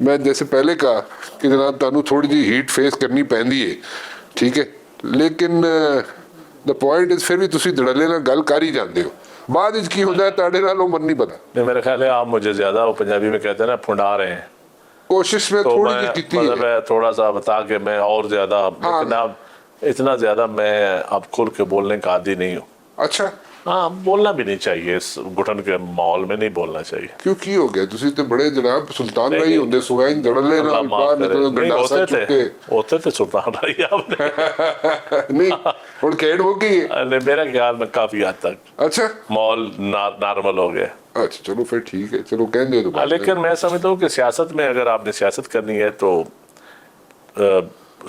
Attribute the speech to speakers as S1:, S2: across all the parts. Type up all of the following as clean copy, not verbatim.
S1: میں جیسے پہلے کہا کہ جناب تانوں تھوڑی جی ہیٹ فیس کرنی پیندی ہے, ٹھیک ہے, لیکن دا پوائنٹ از پھر بھی تسی دڑلے نہ گل کر ہی جاندے ہو. بعد اس کی ہوتا ہے تاڑے نال عمر نہیں پتا.
S2: میرے خیال ہے آپ مجھے زیادہ وہ پنجابی میں کہتے ہیں نا پھنڈا رہے ہیں,
S1: کوشش میں
S2: تو
S1: تھوڑی
S2: میں
S1: جی کیتی
S2: مطلب
S1: ہے.
S2: ہے تھوڑا سا بتا کہ میں اور زیادہ, لیکن اب اتنا زیادہ میں اب کھل کے بولنے کا عادی نہیں ہوں.
S1: اچھا,
S2: ہاں بولنا بھی نہیں چاہیے, اس گھٹن کے ماحول میں نہیں بولنا چاہیے.
S1: کیوں کی ہو گیا تسی تے بڑے جناب سلطان رائی
S2: نہیں
S1: ہوندے سوائن دڑلے
S2: اللہ
S1: نال
S2: معاف
S1: باہر
S2: کرے,
S1: نکلو
S2: نہیں
S1: گنڈاسا
S2: ہوتے تھے سلطان رائی آپ نے.
S1: نہیں ہن کھیڑ ہو گئی ہے.
S2: میرے خیال میں کافی حد تک
S1: اچھا
S2: ماحول نارمل ہو گیا.
S1: اچھا چلو پھر ٹھیک ہے, چلو کہہ دے تو بات ہے.
S2: لیکن میں سمجھتا ہوں کہ سیاست میں اگر آپ نے سیاست کرنی ہے تو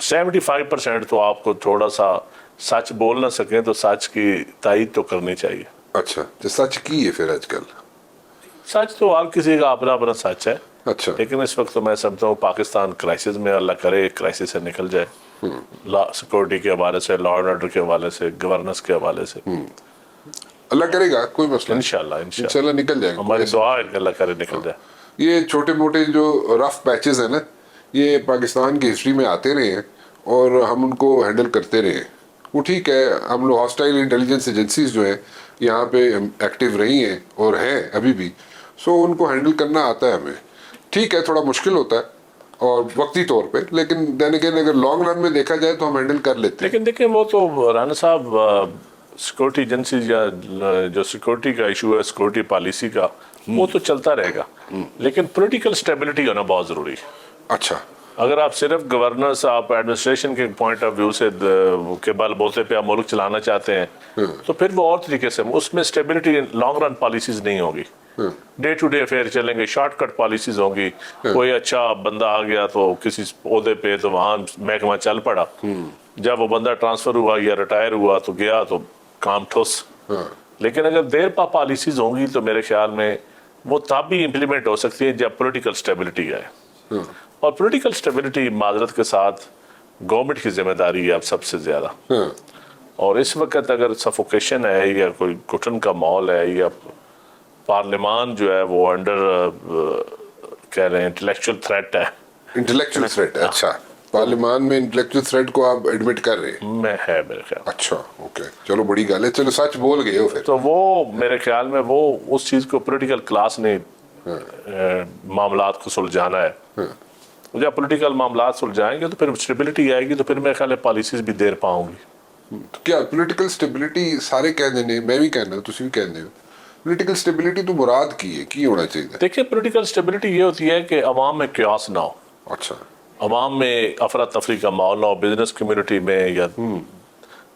S2: 75% تو آپ کو تھوڑا سا سچ بول نہ سکیں تو سچ کی تائید تو کرنی چاہیے.
S1: اچھا تو سچ کی ہے پھر آج کل؟
S2: سچ تو ہر کسی کا اپنا اپنا سچ ہے,
S1: اچھا
S2: لیکن اس وقت تو میں سمجھتا ہوں پاکستان کرائسس میں, اللہ کرے کرائسس سے نکل جائے, سیکورٹی کے حوالے سے, لا اینڈ آرڈر کے حوالے سے, گورننس کے حوالے سے.
S1: اللہ کرے گا, کوئی مسئلہ
S2: انشاءاللہ
S1: انشاءاللہ نکل جائے گا.
S2: ہماری دعا ہے کہ اللہ کرے نکل جائے.
S1: یہ چھوٹے موٹے جو رف پیچز ہیں نا, یہ پاکستان کی ہسٹری میں آتے رہے ہیں اور ہم ان کو ہینڈل کرتے رہے ہیں. وہ ٹھیک ہے, ہم لوگ ہاسٹائل انٹیلیجنس ایجنسیز جو ہیں یہاں پہ ایکٹیو رہی ہیں اور ہیں ابھی بھی, سو ان کو ہینڈل کرنا آتا ہے ہمیں. ٹھیک ہے تھوڑا مشکل ہوتا ہے اور وقتی طور پہ, لیکن دین اگین اگر لانگ رن میں دیکھا جائے تو ہم ہینڈل کر لیتے ہیں.
S2: لیکن دیکھیں وہ تو رانا صاحب سیکورٹی ایجنسیز یا جو سیکورٹی کا ایشو ہے, سیکورٹی پالیسی کا, وہ تو چلتا رہے گا, لیکن پولیٹیکل سٹیبلٹی ہونا بہت ضروری ہے.
S1: اچھا
S2: اگر آپ صرف گورننس, آپ ایڈمنسٹریشن کے پوائنٹ آف ویو سے کے بل بوتے پہ آپ ملک چلانا چاہتے ہیں تو پھر وہ اور طریقے سے, اس میں سٹیبلٹی لانگ رن پالیسیز نہیں ہوگی. ڈے ٹو ڈے افیئر چلیں گے, شارٹ کٹ پالیسیز ہوں گی. کوئی اچھا بندہ آ گیا تو کسی عہدے پہ تو وہاں محکمہ چل پڑا, جب وہ بندہ ٹرانسفر ہوا یا ریٹائر ہوا تو گیا تو کام ٹھوس. لیکن اگر دیر پا پالیسیز ہوں گی تو میرے خیال میں وہ تب بھی امپلیمنٹ ہو سکتی ہے جب پولیٹیکل سٹیبلٹی ہے. اور پولیٹیکل سٹیبلٹی معذرت کے ساتھ گورنمنٹ کی ذمہ داری ہے اب سب سے زیادہ. اور اس وقت اگر سفوکیشن ہے یا کوئی گھٹن کا ماحول ہے, یا پارلیمان جو ہے وہ انڈر کہہ رہے ہیں انٹلیکچوئل تھریٹ ہے.
S1: انٹلیکچوئل تھریٹ ہے, اچھا پارلیمان میں انٹلیکچوئل تھریٹ کو آپ ایڈمٹ کر رہے ہیں؟
S2: میں ہے میرے خیال.
S1: اچھا اوکے, چلو بڑی گل ہے, چلو سچ بول گئے ہو پھر.
S2: تو وہ میرے خیال میں وہ اس چیز کو پولیٹیکل کلاس نے معاملات کو سلجھانا ہے. جب پولیٹیکل معاملات سلجھائیں گے تو پھر اسٹیبلٹی آئے گی, تو پھر میرے خیال ہے پالیسیز بھی دیر پاؤں گی.
S1: کیا پولیٹیکل سٹیبلٹی سارے کہہ دینے, میں بھی کہنا ہوں تسی بھی کہنے ہو, پولیٹیکل سٹیبلٹی تو مراد کی ہے, کی ہونا چاہیے؟
S2: دیکھیں پولیٹیکل سٹیبلٹی یہ ہوتی ہے کہ عوام میں کیوس نہ ہو,
S1: اچھا
S2: عوام میں افراتفری کا ماحول نہ ہو, بزنس کمیونٹی میں یا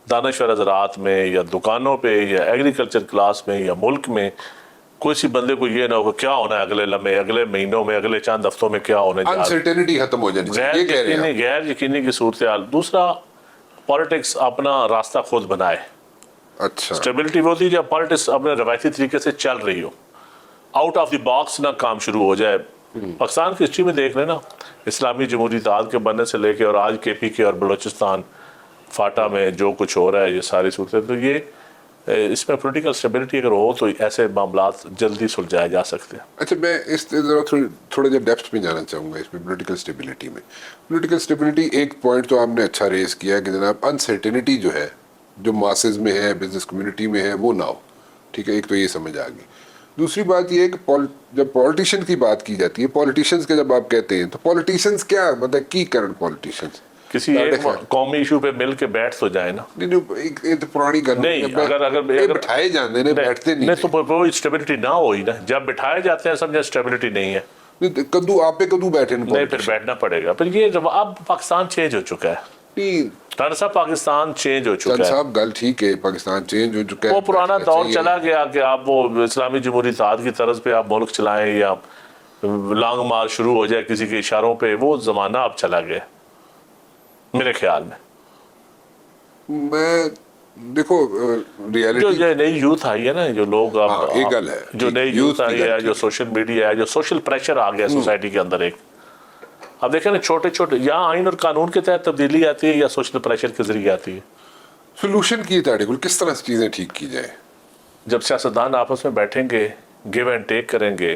S2: دانشور حضرات میں یا دکانوں پہ یا ایگریکلچر کلاس میں یا ملک میں کسی بندے کو یہ نہ ہو کہ کیا ہونا ہے اگلے لمحے, اگلے مہینوں میں, اگلے چند ہفتوں میں کیا ہونے جا رہا ہے.
S1: انسرٹینٹی ختم ہو جانی چاہیے, یہ کہہ رہے ہیں.
S2: غیر یقینی کی صورتحال. دوسرا, پالیٹکس اپنا راستہ خود بنائے.
S1: اچھا
S2: اسٹیبلٹی وہ ہوتی ہے جب پالیٹکس اپنے روایتی طریقے سے چل رہی ہو, آؤٹ آف دی باکس نہ کام شروع ہو جائے. پاکستان کی ہسٹری میں دیکھ لینا, اسلامی جمہوری اتحاد کے بننے سے لے کے اور آج کے پی کے اور بلوچستان فاٹا میں جو کچھ ہو رہا ہے, یہ ساری صورتیں, تو یہ اس میں پولیٹیکل سٹیبلٹی اگر ہو تو ایسے معاملات جلدی سلجھائے جا سکتے ہیں.
S1: اچھا میں اس تھوڑا جا ڈیپتھ میں جانا چاہوں گا اس میں پولیٹیکل سٹیبلٹی میں. پولیٹیکل سٹیبلٹی ایک پوائنٹ تو آپ نے اچھا ریز کیا کہ جناب انسرٹینٹی جو ہے جو ماسز میں ہے, بزنس کمیونٹی میں ہے, وہ نہ ہو. ٹھیک ہے, ایک تو یہ سمجھ آ گئی. دوسری بات یہ ہے کہ جب پولیٹیشین کی بات کی جاتی ہے, پولیٹیشنز کے جب آپ کہتے ہیں تو پولیٹیشنز کیا مطلب کی کرن پولیٹیشنز
S2: کسی ایک قومی ایشو پہ مل کے بیٹھ تو جائے نا.
S1: یہ تو پرانی گل
S2: نہیں, اگر
S1: بٹھائے جاندے نے, بیٹھتے نہیں
S2: تو وہ اسٹیبلٹی نہ ہوئی نا. جب بٹھائے جاتے ہیں سمجھے اسٹیبلٹی نہیں ہے.
S1: کدو آپ پہ کدو بیٹھے
S2: نہیں, پھر بیٹھنا پڑے گا. پھر یہ اب پاکستان چینج ہو چکا ہے. ٹن صاحب پاکستان چینج ہو چکا ہے.
S1: صاحب گل ٹھیک ہے, پاکستان چینج ہو چکا ہے.
S2: وہ پرانا دور چلا گیا کہ آپ وہ اسلامی جمہوری اتحاد کی طرز پہ آپ ملک چلائیں یا لانگ مارچ شروع ہو جائے کسی کے اشاروں پہ, وہ زمانہ اب چلا گیا میرے خیال میں.
S1: میں دیکھو ریالٹی
S2: جو نئی یوتھ آئی ہے نا, جو لوگ جو نئی یوتھ آئی ہے, جو سوشل میڈیا ہے, جو سوشل پریشر آ گیا سوسائٹی کے اندر. ایک اب دیکھیں نا, چھوٹے چھوٹے یا آئین اور قانون کے تحت تبدیلی آتی ہے یا سوشل پریشر کے ذریعے آتی ہے.
S1: سولوشن کی تاڑی کو کس طرح سے چیزیں ٹھیک کی جائیں؟
S2: جب سیاستدان آپس میں بیٹھیں گے, گیو اینڈ ٹیک کریں گے,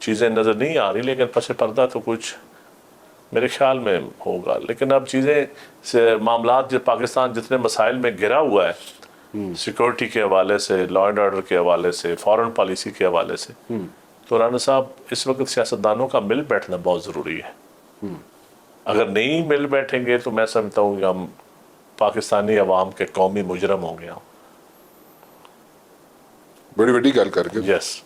S2: چیزیں نظر نہیں آ رہی، لیکن پس پردہ تو کچھ میرے خیال میں ہوگا. لیکن اب چیزیں معاملات جو پاکستان جتنے مسائل میں گرا ہوا ہے، سیکورٹی کے حوالے سے، لا اینڈ آرڈر کے حوالے سے، فارن پالیسی کے حوالے سے، تو رانا صاحب اس وقت سیاستدانوں کا مل بیٹھنا بہت ضروری ہے. اگر نہیں مل بیٹھیں گے تو میں سمجھتا ہوں کہ ہم پاکستانی عوام کے قومی مجرم ہوں گے.
S1: بڑی بڑی گل کر کے
S2: یس